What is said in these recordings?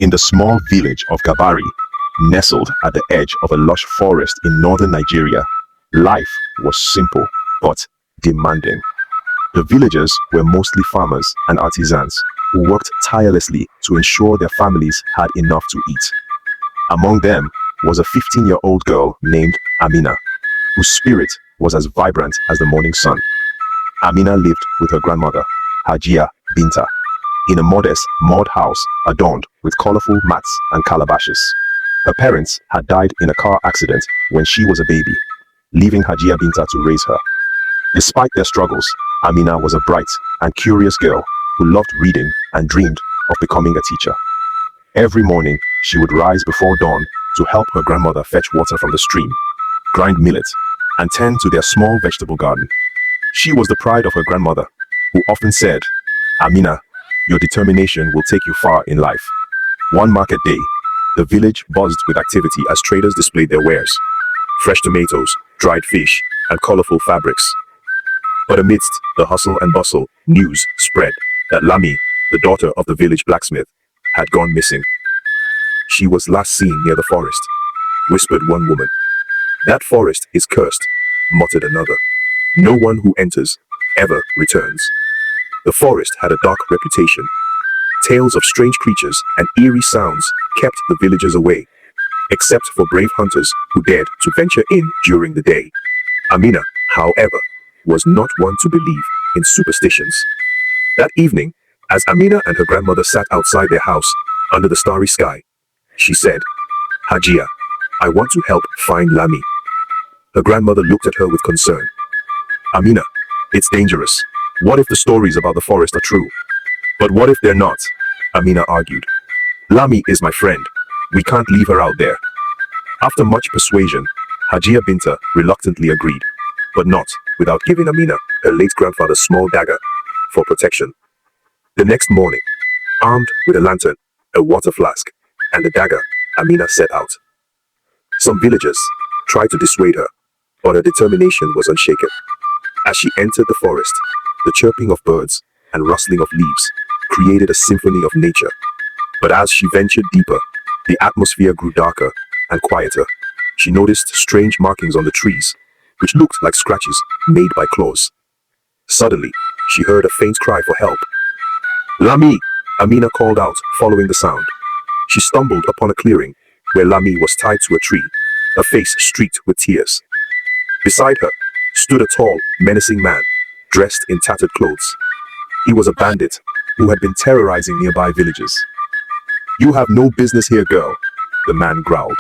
In the small village of Gabari, nestled at the edge of a lush forest in northern Nigeria, life was simple but demanding. The villagers were mostly farmers and artisans who worked tirelessly to ensure their families had enough to eat. Among them was a 15-year-old girl named Amina, whose spirit was as vibrant as the morning sun. Amina lived with her grandmother, Hajia Binta, in a modest mud house adorned with colorful mats and calabashes. Her parents had died in a car accident when she was a baby, leaving Hajia Binta to raise her. Despite their struggles, Amina was a bright and curious girl who loved reading and dreamed of becoming a teacher. Every morning, she would rise before dawn to help her grandmother fetch water from the stream, grind millet, and tend to their small vegetable garden. She was the pride of her grandmother, who often said, "Amina, your determination will take you far in life." One market day, the village buzzed with activity as traders displayed their wares: fresh tomatoes, dried fish, and colorful fabrics. But amidst the hustle and bustle, news spread that Lami, the daughter of the village blacksmith, had gone missing. "She was last seen near the forest," whispered one woman. "That forest is cursed," muttered another. "No one who enters ever returns." The forest had a dark reputation. Tales of strange creatures and eerie sounds kept the villagers away, except for brave hunters who dared to venture in during the day. Amina, however, was not one to believe in superstitions. That evening, as Amina and her grandmother sat outside their house under the starry sky, she said, "Hajia, I want to help find Lami." Her grandmother looked at her with concern. "Amina, it's dangerous. What if the stories about the forest are true?" "But what if they're not?" Amina argued. "Lami is my friend. We can't leave her out there." After much persuasion, Hajia Binta reluctantly agreed, but not without giving Amina her late grandfather's small dagger for protection. The next morning, armed with a lantern, a water flask, and a dagger, Amina set out. Some villagers tried to dissuade her, but her determination was unshaken. As she entered the forest, the chirping of birds and rustling of leaves created a symphony of nature. But as she ventured deeper, the atmosphere grew darker and quieter. She noticed strange markings on the trees, which looked like scratches made by claws. Suddenly, she heard a faint cry for help. "Lami!" Amina called out, following the sound. She stumbled upon a clearing where Lami was tied to a tree, her face streaked with tears. Beside her stood a tall, menacing man, dressed in tattered clothes. He was a bandit who had been terrorizing nearby villages. "You have no business here, girl," the man growled.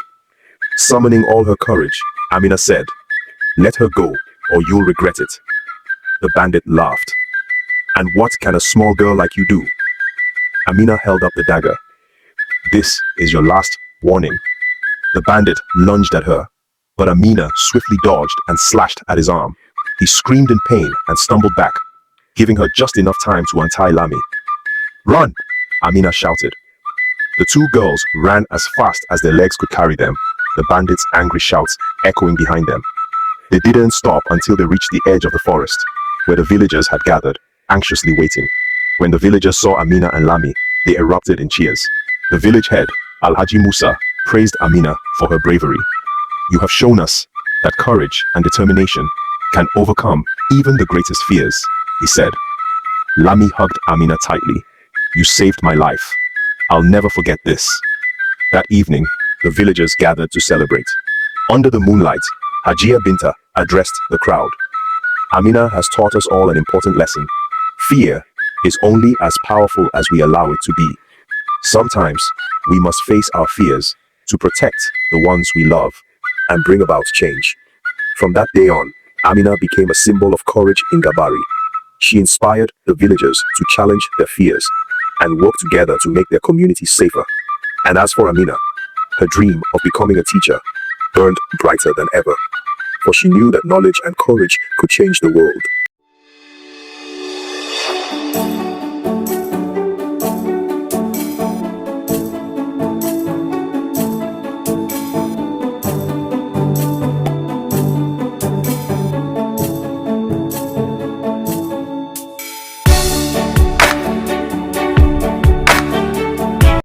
Summoning all her courage, Amina said, "Let her go, or you'll regret it." The bandit laughed. "And what can a small girl like you do?" Amina held up the dagger. "This is your last warning." The bandit lunged at her, but Amina swiftly dodged and slashed at his arm. He screamed in pain and stumbled back, giving her just enough time to untie Lami. "Run!" Amina shouted. The two girls ran as fast as their legs could carry them, the bandits' angry shouts echoing behind them. They didn't stop until they reached the edge of the forest, where the villagers had gathered, anxiously waiting. When the villagers saw Amina and Lami, they erupted in cheers. The village head, Alhaji Musa, praised Amina for her bravery. "You have shown us that courage and determination can overcome even the greatest fears," he said. Lami hugged Amina tightly. "You saved my life. I'll never forget this." That evening, the villagers gathered to celebrate. Under the moonlight, Hajia Binta addressed the crowd. "Amina has taught us all an important lesson. Fear is only as powerful as we allow it to be. Sometimes we must face our fears to protect the ones we love and bring about change." From that day on, Amina became a symbol of courage in Gabari. She inspired the villagers to challenge their fears and work together to make their communities safer. And as for Amina, her dream of becoming a teacher burned brighter than ever, for she knew that knowledge and courage could change the world.